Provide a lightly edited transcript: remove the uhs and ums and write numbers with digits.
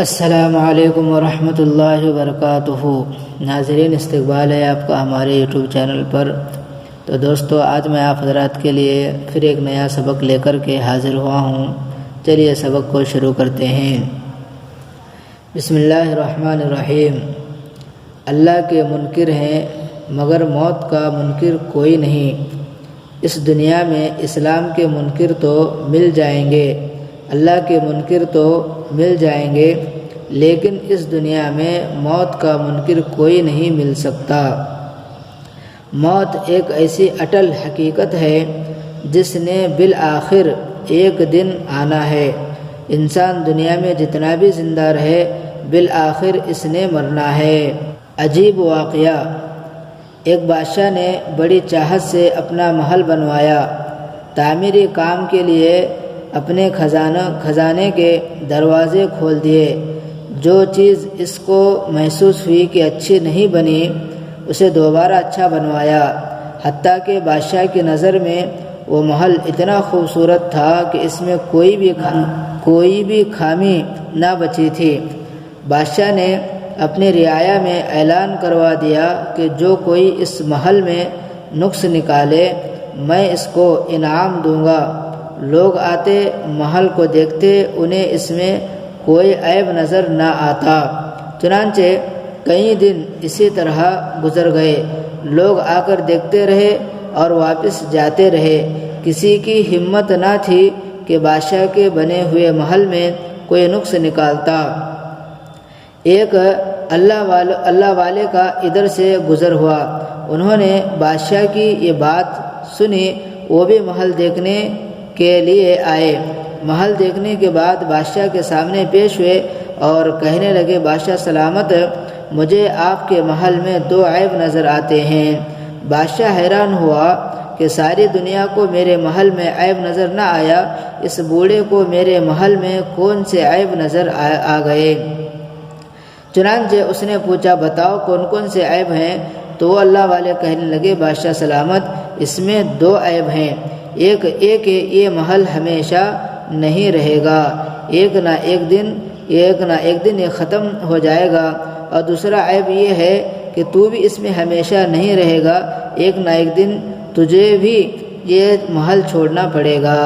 السلام علیکم ورحمۃ اللہ وبرکاتہ۔ ناظرین، استقبال ہے آپ کا ہمارے یوٹیوب چینل پر۔ تو دوستو، آج میں آپ حضرات کے لیے پھر ایک نیا سبق لے کر کے حاضر ہوا ہوں۔ چلیے سبق کو شروع کرتے ہیں۔ بسم اللہ الرحمن الرحیم۔ اللہ کے منکر ہیں مگر موت کا منکر کوئی نہیں۔ اس دنیا میں اسلام کے منکر تو مل جائیں گے، اللہ کے منکر تو مل جائیں گے، لیکن اس دنیا میں موت کا منکر کوئی نہیں مل سکتا۔ موت ایک ایسی اٹل حقیقت ہے جس نے بالآخر ایک دن آنا ہے۔ انسان دنیا میں جتنا بھی زندہ رہے، بالآخر اس نے مرنا ہے۔ عجیب واقعہ، ایک بادشاہ نے بڑی چاہت سے اپنا محل بنوایا۔ تعمیری کام کے لیے اپنے خزانے کے دروازے کھول دیے۔ جو چیز اس کو محسوس ہوئی کہ اچھی نہیں بنی، اسے دوبارہ اچھا بنوایا، حتیٰ کہ بادشاہ کی نظر میں وہ محل اتنا خوبصورت تھا کہ اس میں کوئی بھی خامی نہ بچی تھی۔ بادشاہ نے اپنی رعایا میں اعلان کروا دیا کہ جو کوئی اس محل میں نقص نکالے، میں اس کو انعام دوں گا۔ لوگ آتے، محل کو دیکھتے، انہیں اس میں کوئی عیب نظر نہ آتا۔ چنانچہ کئی دن اسی طرح گزر گئے۔ لوگ آ کر دیکھتے رہے اور واپس جاتے رہے۔ کسی کی ہمت نہ تھی کہ بادشاہ کے بنے ہوئے محل میں کوئی نقص نکالتا۔ ایک اللہ والے کا ادھر سے گزر ہوا۔ انہوں نے بادشاہ کی یہ بات سنی، وہ بھی محل دیکھنے کے لیے آئے۔ محل دیکھنے کے بعد بادشاہ کے سامنے پیش ہوئے اور کہنے لگے، بادشاہ سلامت، مجھے آپ کے محل میں 2 عیب نظر آتے ہیں۔ بادشاہ حیران ہوا کہ ساری دنیا کو میرے محل میں عیب نظر نہ آیا، اس بوڑھے کو میرے محل میں کون سے عیب نظر آ گئے؟ چنانچہ اس نے پوچھا، بتاؤ کون کون سے عیب ہیں؟ تو وہ اللہ والے کہنے لگے، بادشاہ سلامت، اس میں 2 عیب ہیں۔ ایک یہ محل ہمیشہ نہیں رہے گا، ایک نہ ایک دن یہ ختم ہو جائے گا، اور دوسرا عیب یہ ہے کہ تو بھی اس میں ہمیشہ نہیں رہے گا، ایک نہ ایک دن تجھے بھی یہ محل چھوڑنا پڑے گا۔